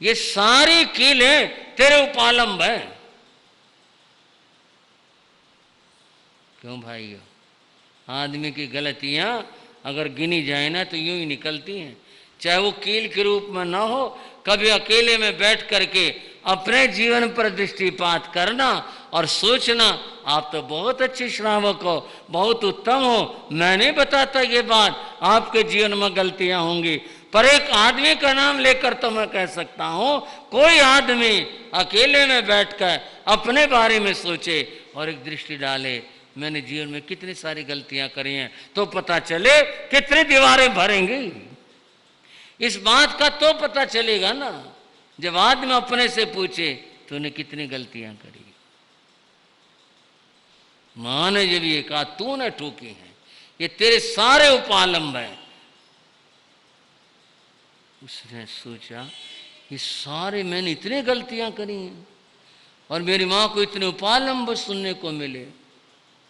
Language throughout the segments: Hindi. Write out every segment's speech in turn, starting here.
ये सारी कीलें तेरे उपालंब है। क्यों भाइयों, आदमी की गलतियां अगर गिनी जाए ना तो यूं ही निकलती हैं, चाहे वो कील के रूप में ना हो। कभी अकेले में बैठ करके अपने जीवन पर दृष्टिपात करना और सोचना, आप तो बहुत अच्छे श्रावक हो, बहुत उत्तम हो, मैं नहीं बताता ये बात, आपके जीवन में गलतियां होंगी। पर एक आदमी का नाम लेकर तो मैं कह सकता हूं, कोई आदमी अकेले में बैठकर अपने बारे में सोचे और एक दृष्टि डाले, मैंने जीवन में कितनी सारी गलतियां करी हैं, तो पता चले कितनी दीवारें भरेंगी। इस बात का तो पता चलेगा ना जब आदमी अपने से पूछे तूने कितनी गलतियां करी। मां ने जब ये कहा तूने ठोकी है, ये तेरे सारे उपालंब हैं, उसने सोचा ये सारे मैंने इतनी गलतियां करी हैं और मेरी मां को इतने उपालंब सुनने को मिले।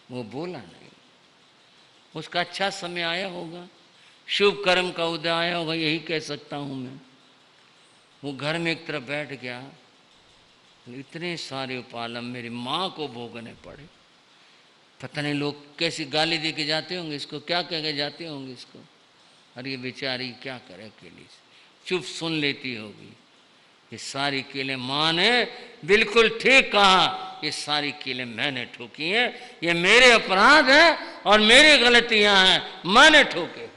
वो बोला नहीं। उसका अच्छा समय आया होगा, शुभ कर्म का उदय आया होगा, यही कह सकता हूं मैं। वो घर में एक तरफ बैठ गया, इतने सारे उपालंब मेरी मां को भोगने पड़े। पता नहीं लोग कैसी गाली दे के जाते होंगे इसको, क्या कह के जाते होंगे इसको, अरे ये बेचारी क्या करे अकेली, चुप सुन लेती होगी। ये सारी कीलें, मां ने बिल्कुल ठीक कहा, ये सारी कीलें मैंने ठोकी हैं, ये मेरे अपराध हैं और मेरी गलतियां हैं, मैंने ठोके।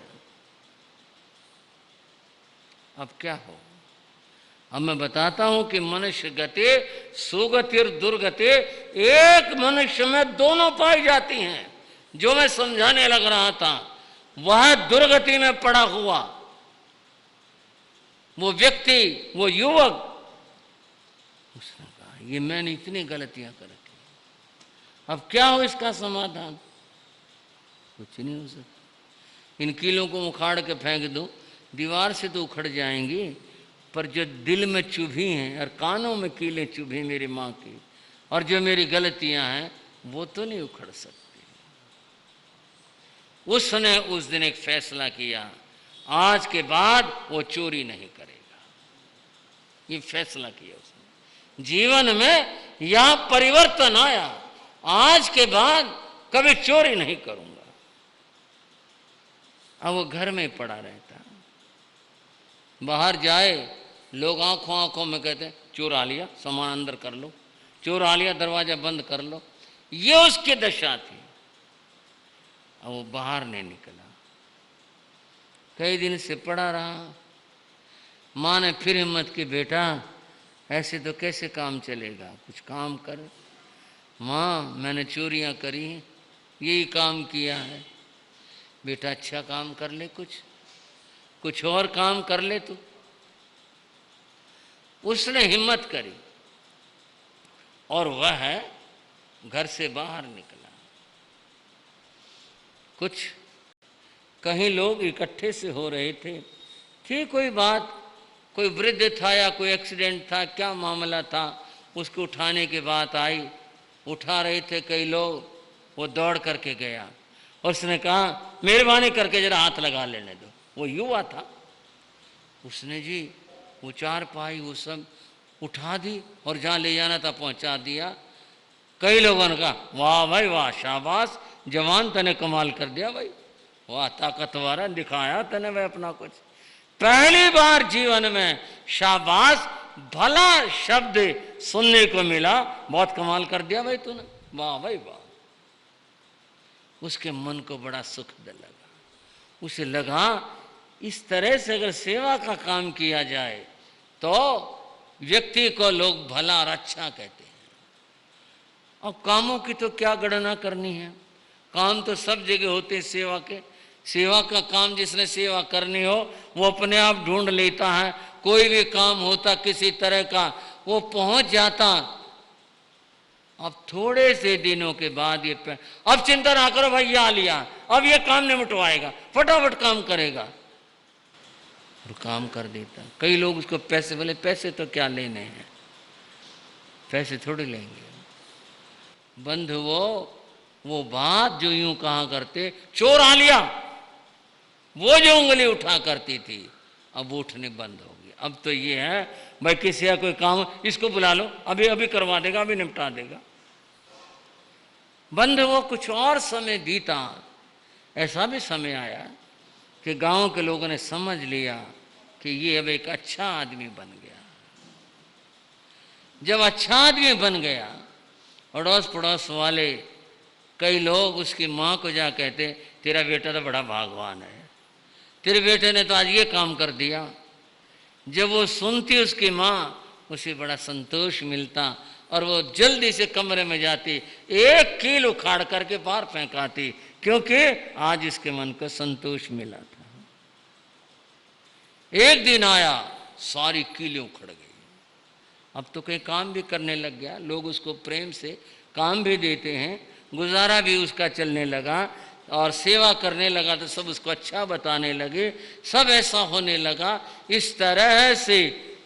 अब क्या हो, अब मैं बताता हूं कि मनुष्य गति सुगति और दुर्गति एक मनुष्य में दोनों पाई जाती हैं। जो मैं समझाने लग रहा था वह दुर्गति में पड़ा हुआ वो व्यक्ति, वो युवक, उसने कहा ये मैंने इतनी गलतियां कर रखी, अब क्या हो इसका समाधान? कुछ नहीं हो सकता। इन कीलों को उखाड़ के फेंक दो, दीवार से तो उखड़ जाएंगी, पर जो दिल में चुभी हैं और कानों में कीलें चुभी मेरी माँ की, और जो मेरी गलतियां हैं वो तो नहीं उखड़ सकती। उसने उस दिन एक फैसला किया, आज के बाद वो चोरी नहीं करेगा। ये फैसला किया उसने। जीवन में यह परिवर्तन आया, आज के बाद कभी चोरी नहीं करूंगा। अब वो घर में पड़ा रहता, बाहर जाए लोग आंखों आंखों में कहते हैं चोर आ लिया, सामान अंदर कर लो, चोर आ लिया, दरवाजा बंद कर लो। ये उसकी दशा थी। अब वो बाहर नहीं निकला, कई दिन से पड़ा रहा। माँ ने फिर हिम्मत की, बेटा ऐसे तो कैसे काम चलेगा, कुछ काम कर। माँ मैंने चोरियां करी, यही काम किया है। बेटा अच्छा काम कर ले, कुछ और काम कर ले तू। उसने हिम्मत करी और वह घर से बाहर निकला। कुछ कहीं लोग इकट्ठे से हो रहे थे, थी कोई बात, कोई वृद्ध था या कोई एक्सीडेंट था, क्या मामला था, उसको उठाने की बात आई। उठा रहे थे कई लोग, वो दौड़ करके गया और उसने कहा मेहरबानी करके जरा हाथ लगा लेने दो। वो युवा था, उसने जी वो चारपाई वो सब उठा दी और जहाँ ले जाना था पहुँचा दिया। कई लोगों ने कहा वाह भाई वाह, शाबाश जवान, तने कमाल कर दिया भाई, वाह ताकतवर है, दिखाया तने भाई अपना कुछ। पहली बार जीवन में शाबाश भला शब्द सुनने को मिला, बहुत कमाल कर दिया भाई तूने, वाह भाई वाह। उसके मन को बड़ा सुख लगा। उसे लगा इस तरह से अगर सेवा का काम किया जाए तो व्यक्ति को लोग भला और अच्छा कहते हैं। अब कामों की तो क्या गणना करनी है, काम तो सब जगह होते हैं सेवा के। सेवा का काम जिसने सेवा करनी हो वो अपने आप ढूंढ लेता है, कोई भी काम होता किसी तरह का वो पहुंच जाता। अब थोड़े से दिनों के बाद ये अब चिंता ना करो भाई, ये आ लिया, अब ये काम निपटवाएगा, फटाफट काम करेगा और काम कर देता। कई लोग उसको पैसे बोले, पैसे तो क्या लेने हैं, पैसे थोड़े लेंगे। बंधु वो बात जो यूं कहा करते, चोर आ लिया, वो जो उंगली उठा करती थी अब वो उठने बंद हो गई। अब तो ये है भाई किसी का कोई काम, इसको बुला लो, अभी अभी करवा देगा, अभी निपटा देगा। बंद वो कुछ और समय बीता। ऐसा भी समय आया कि गांव के लोगों ने समझ लिया कि ये अब एक अच्छा आदमी बन गया। जब अच्छा आदमी बन गया, अड़ोस पड़ोस वाले कई लोग उसकी माँ को जा कहते, तेरा बेटा तो बड़ा भागवान है, तेरे बेटे ने तो आज ये काम कर दिया। जब वो सुनती उसकी माँ, उसे बड़ा संतोष मिलता और वो जल्दी से कमरे में जाती, एक कील उखाड़ करके बाहर फेंकाती, क्योंकि आज इसके मन को संतोष मिला था। एक दिन आया, सारी कीलें उखड़ गई। अब तो कहीं काम भी करने लग गया, लोग उसको प्रेम से काम भी देते हैं, गुजारा भी उसका चलने लगा और सेवा करने लगा तो सब उसको अच्छा बताने लगे, सब ऐसा होने लगा। इस तरह से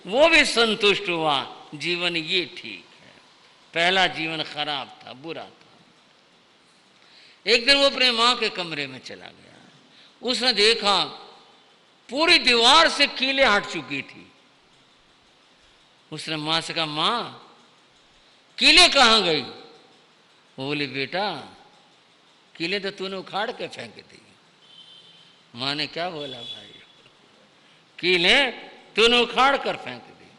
वो भी संतुष्ट हुआ, जीवन ये ठीक है। पहला जीवन खराब था, बुरा था। एक दिन वो अपने माँ के कमरे में चला गया, उसने देखा पूरी दीवार से कीलें हट चुकी थी। उसने माँ से कहा, माँ कीलें कहाँ गई? वो बोली, बेटा कीलें तो तूने उखाड़ के फेंक दी। माँ ने क्या बोला, भाई कीलें तूने उखाड़ कर फेंक दी।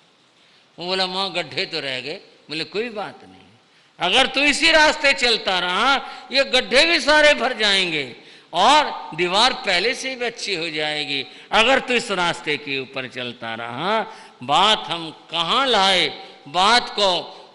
वो बोला, माँ गड्ढे तो रह गए। बोले, कोई बात नहीं, अगर तू इसी रास्ते चलता रहा ये गड्ढे भी सारे भर जाएंगे और दीवार पहले से भी अच्छी हो जाएगी। अगर तू इस रास्ते के ऊपर चलता रहा। बात हम कहाँ लाए, बात को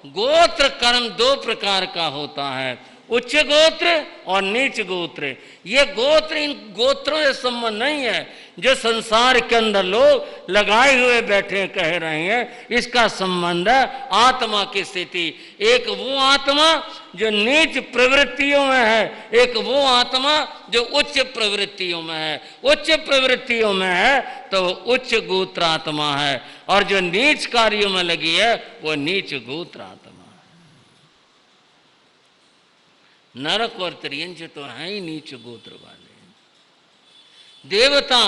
गोत्र कर्म दो प्रकार का होता है, उच्च गोत्र और नीच गोत्र। ये गोत्र इन गोत्रों से संबंध नहीं है जो संसार के अंदर लोग लगाए हुए बैठे कह रहे हैं। इसका संबंध है आत्मा की स्थिति। एक वो आत्मा जो नीच प्रवृत्तियों में है, एक वो आत्मा जो उच्च प्रवृत्तियों में है। उच्च प्रवृत्तियों में है तो उच्च गोत्र आत्मा है, और जो नीच कार्यों में लगी है वो नीच गोत्र आत्मा। नरक और त्रियंच तो है ही नीच गोत्र वाले। देवता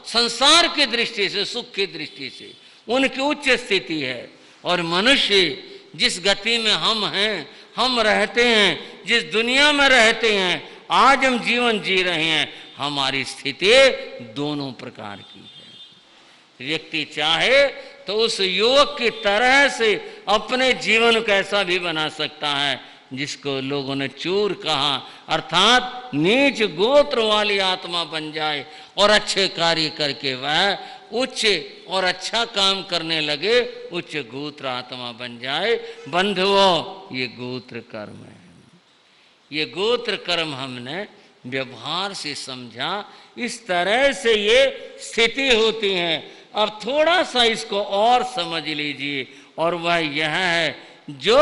संसार की दृष्टि से, सुख की दृष्टि से उनकी उच्च स्थिति है, और मनुष्य जिस गति में हम हैं, हम रहते हैं, जिस दुनिया में रहते हैं, आज हम जीवन जी रहे हैं, हमारी स्थिति दोनों प्रकार की है। व्यक्ति चाहे तो उस युवक की तरह से अपने जीवन को ऐसा भी बना सकता है जिसको लोगों ने चूर कहा, अर्थात नीच गोत्र वाली आत्मा बन जाए और अच्छे कार्य करके वह उच्च और अच्छा काम करने लगे, उच्च गोत्र आत्मा बन जाए। बंधुओं, ये गोत्र कर्म है। ये गोत्र कर्म हमने व्यवहार से समझा, इस तरह से ये स्थिति होती है। अब थोड़ा सा इसको और समझ लीजिए, और वह यह है, जो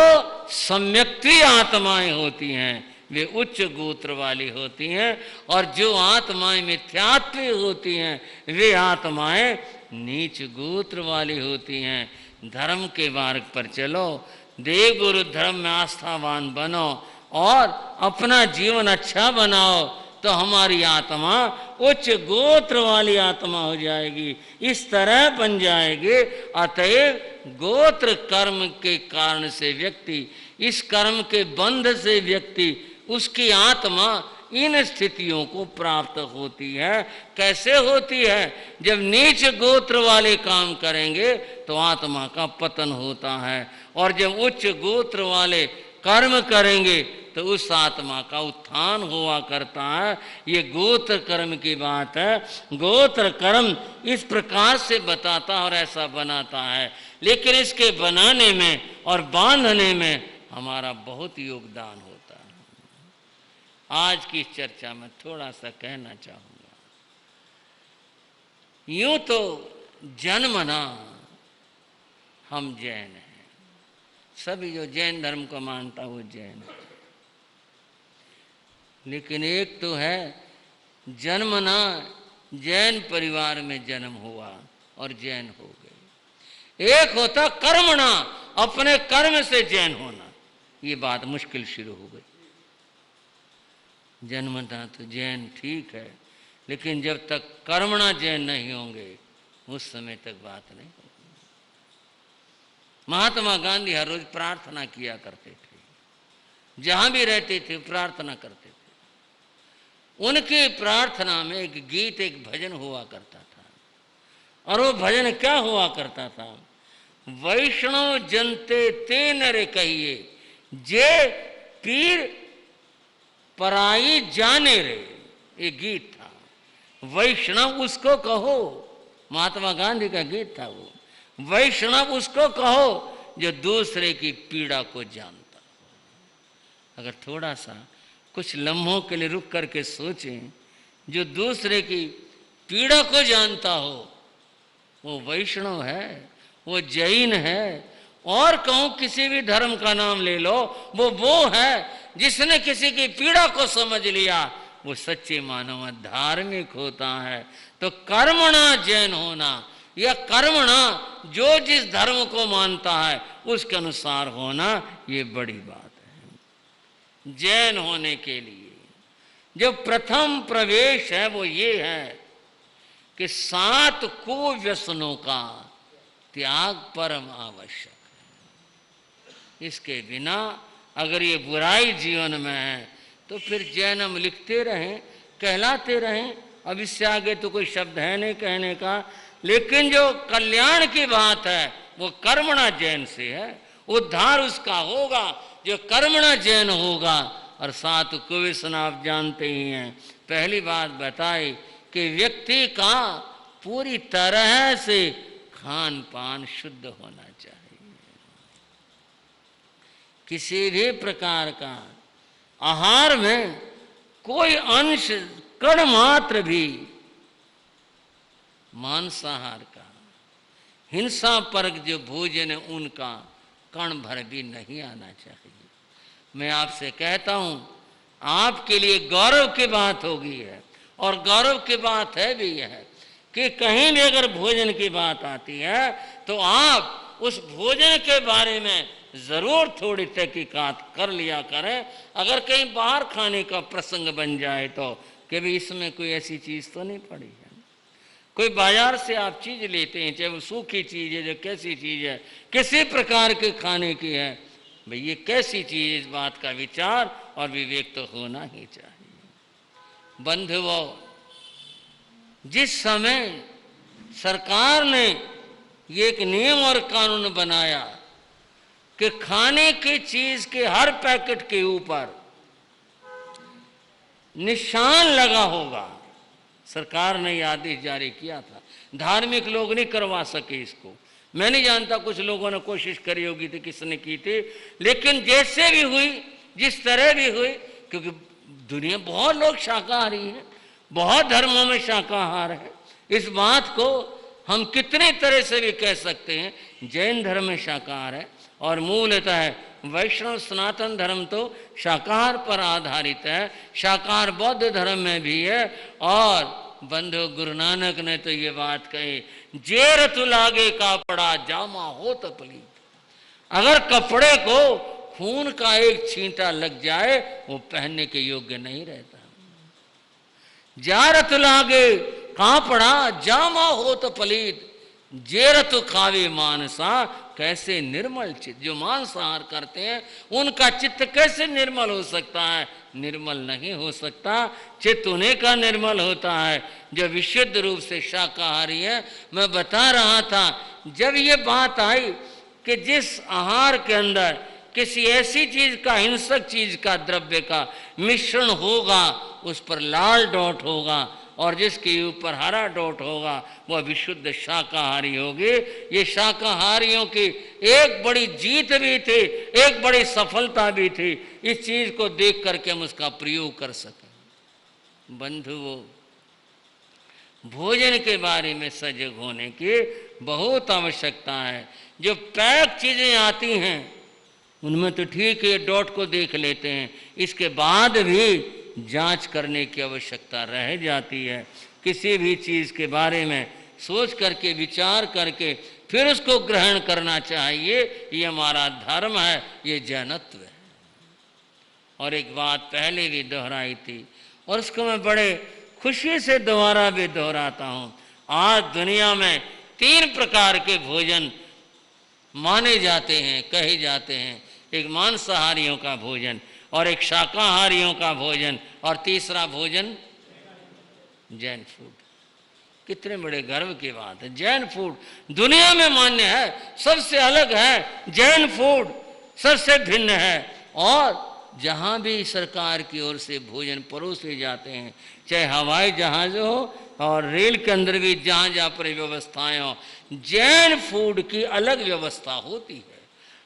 सम्यक्ति आत्माएं होती हैं वे उच्च गोत्र वाली होती हैं, और जो आत्माएं मिथ्यात्व होती हैं वे आत्माएं नीच गोत्र वाली होती हैं। धर्म के मार्ग पर चलो, देव गुरु धर्म में आस्थावान बनो और अपना जीवन अच्छा बनाओ, तो हमारी आत्मा उच्च गोत्र वाली आत्मा हो जाएगी, इस तरह बन जाएगी। अतएव गोत्र कर्म के कारण से व्यक्ति, इस कर्म के बंध से व्यक्ति, उसकी आत्मा इन स्थितियों को प्राप्त होती है। कैसे होती है? जब नीच गोत्र वाले काम करेंगे तो आत्मा का पतन होता है, और जब उच्च गोत्र वाले कर्म करेंगे तो उस आत्मा का उत्थान हुआ करता है। ये गोत्र कर्म की बात है। गोत्र कर्म इस प्रकार से बताता और ऐसा बनाता है, लेकिन इसके बनाने में और बांधने में हमारा बहुत योगदान होता है। आज की चर्चा में थोड़ा सा कहना चाहूँगा। यूं तो जन्मना हम जैन हैं, सभी जो जैन धर्म को मानता वो जैन है, लेकिन एक तो है जन्मना जैन परिवार में जन्म हुआ और जैन हो गए। एक होता कर्मणा, अपने कर्म से जैन होना। ये बात मुश्किल शुरू हो गई। जन्मना तो जैन ठीक है, लेकिन जब तक कर्मणा जैन नहीं होंगे उस समय तक बात नहीं होगी। महात्मा गांधी हर रोज प्रार्थना किया करते थे, जहां भी रहते थे प्रार्थना करते थे। उनकी प्रार्थना में एक गीत, एक भजन हुआ करता था, और वो भजन क्या हुआ करता था? वैष्णव जनते ते नरे कहिए, जे पीर पराई जाने रे, ये गीत था। वैष्णव उसको कहो, महात्मा गांधी का गीत था वो। वैष्णव उसको कहो जो दूसरे की पीड़ा को जानता हो। अगर थोड़ा सा कुछ लम्हों के लिए रुक करके सोचें, जो दूसरे की पीड़ा को जानता हो वो वैष्णव है, वो जैन है, और कहूं किसी भी धर्म का नाम ले लो, वो है जिसने किसी की पीड़ा को समझ लिया, वो सच्चे मानव धार्मिक होता है। तो कर्मणा जैन होना या कर्मणा जो जिस धर्म को मानता है उसके अनुसार होना, ये बड़ी बात है। जैन होने के लिए जो प्रथम प्रवेश है वो ये है कि 7 कुव्यसनों का त्याग परम आवश्यक है। इसके बिना अगर ये बुराई जीवन में है तो फिर जैनम लिखते रहें, कहलाते रहें। अब इससे आगे तो कोई शब्द है नहीं कहने का, लेकिन जो कल्याण की बात है वो कर्मणा जैन से है। उद्धार उसका होगा जो कर्मणा जैन होगा। और 7 कुव्यसन आप जानते ही हैं। पहली बात बताई कि व्यक्ति का पूरी तरह से खान पान शुद्ध होना चाहिए। किसी भी प्रकार का आहार में कोई अंश कण मात्र भी मांसाहार का, हिंसा परक जो भोजन है उनका कण भर भी नहीं आना चाहिए। मैं आपसे कहता हूं, आपके लिए गौरव की बात होगी है, और गौरव की बात है भी है कि कहीं भी अगर भोजन की बात आती है तो आप उस भोजन के बारे में जरूर थोड़ी तहकीकात कर लिया करें। अगर कहीं बाहर खाने का प्रसंग बन जाए तो कि भी इसमें कोई ऐसी चीज तो नहीं पड़ी है। कोई बाजार से आप चीज लेते हैं, चाहे वो सूखी चीज है, जो कैसी चीज है, किसी प्रकार के खाने की है, भाई ये कैसी चीज, इस बात का विचार और विवेक तो होना ही चाहिए। बंधुओं, जिस समय सरकार ने ये एक नियम और कानून बनाया कि खाने की चीज के हर पैकेट के ऊपर निशान लगा होगा, सरकार ने यह आदेश जारी किया था। धार्मिक लोग नहीं करवा सके इसको, मैं नहीं जानता, कुछ लोगों ने कोशिश करी होगी तो किसने की थी, लेकिन जैसे भी हुई, जिस तरह भी हुई, क्योंकि दुनिया बहुत लोग शाकाहारी हैं, बहुत धर्मों में शाकाहार है। इस बात को हम कितने तरह से भी कह सकते हैं। जैन धर्म में शाकाहार है, और मूलतः वैष्णव सनातन धर्म तो शाकाहार पर आधारित है, शाकाहार बौद्ध धर्म में भी है। और बंधु, गुरु नानक ने तो ये बात कही, जेर तु लागे कापड़ा जामा हो तो पलीत। अगर कपड़े को खून का एक छींटा लग जाए वो पहनने के योग्य नहीं रहता। जारत लागे कापड़ा जामा हो तो पलीत, जेरत खावे मानसा कैसे निर्मल चित्त। जो मांसाहार करते हैं उनका चित्त कैसे निर्मल हो सकता है? निर्मल नहीं हो सकता। चित्त उन्हीं का निर्मल होता है जो विशुद्ध रूप से शाकाहारी है। मैं बता रहा था, जब ये बात आई कि जिस आहार के अंदर किसी ऐसी चीज का, हिंसक चीज का, द्रव्य का मिश्रण होगा, उस पर लाल डॉट होगा, और जिसके ऊपर हरा डॉट होगा वह विशुद्ध शाकाहारी होगी। ये शाकाहारियों की एक बड़ी जीत भी थी, एक बड़ी सफलता भी थी। इस चीज को देख करके हम उसका प्रयोग कर सकें। बंधुओं, भोजन के बारे में सजग होने की बहुत आवश्यकता है। जो पैक चीजें आती हैं उनमें तो ठीक है, डॉट को देख लेते हैं, इसके बाद भी जांच करने की आवश्यकता रह जाती है। किसी भी चीज के बारे में सोच करके, विचार करके फिर उसको ग्रहण करना चाहिए। ये हमारा धर्म है, ये जैनत्व है। और एक बात पहले भी दोहराई थी और उसको मैं बड़े खुशी से दोबारा भी दोहराता हूं। आज दुनिया में 3 प्रकार के भोजन माने जाते हैं, कहे जाते हैं। एक मांसाहारियों का भोजन और एक शाकाहारियों का भोजन और तीसरा भोजन जैन फूड। कितने बड़े गर्व की बात है। जैन फूड दुनिया में मान्य है, सबसे अलग है। जैन फूड सबसे भिन्न है। और जहाँ भी सरकार की ओर से भोजन परोसे जाते हैं, चाहे हवाई जहाज हो और रेल के अंदर भी जहाँ जहाँ पर व्यवस्थाएं हो, जैन फूड की अलग व्यवस्था होती है।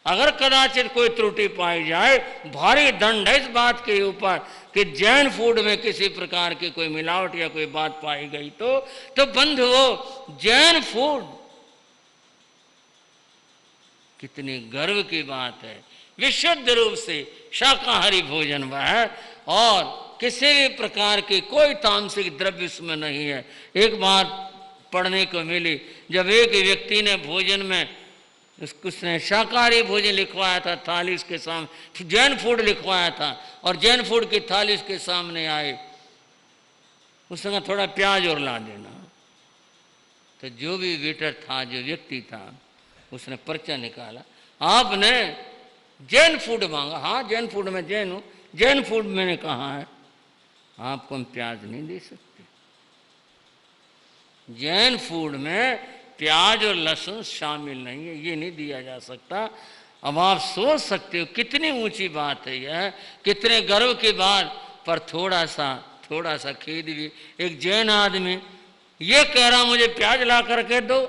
अगर कदाचित कोई त्रुटि पाई जाए, भारी दंड है इस बात के ऊपर कि जैन फूड में किसी प्रकार की कोई मिलावट या कोई बात पाई गई तो बंधुओं, जैन फूड कितनी गर्व की बात है। विशुद्ध रूप से शाकाहारी भोजन वह है और किसी भी प्रकार की कोई तामसिक द्रव्य उसमें नहीं है। एक बार पढ़ने को मिली, जब एक व्यक्ति ने भोजन में उसने शाकाहारी भोजन लिखवाया था, थाली उसके सामने जैन फूड लिखवाया था और जैन फूड की थाली उसके सामने आई, उसने कहा थोड़ा प्याज और ला देना। तो जो भी वेटर था, जो व्यक्ति था, उसने पर्चा निकाला, आपने जैन फूड मांगा? हाँ, जैन फूड में जैन हूँ। जैन फूड मैंने कहा है, आपको हम प्याज नहीं दे सकते। जैन फूड में प्याज और लहसुन शामिल नहीं है, ये नहीं दिया जा सकता। अब आप सोच सकते हो कितनी ऊंची बात है यह, कितने गर्व की बात। पर थोड़ा सा खेद भी, एक जैन आदमी ये कह रहा मुझे प्याज ला करके दो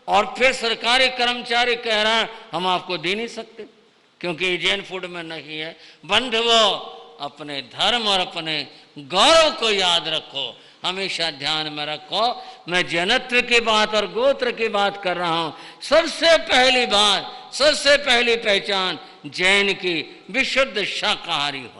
और फिर सरकारी कर्मचारी कह रहा है हम आपको दे नहीं सकते क्योंकि जैन फूड में नहीं है। बंधुओं, अपने धर्म और अपने गौरव को याद रखो, हमेशा ध्यान में रखो। मैं जैनत्व की बात और गोत्र की बात कर रहा हूं। सबसे पहली बात, सबसे पहली पहचान जैन की विशुद्ध शाकाहारी हो।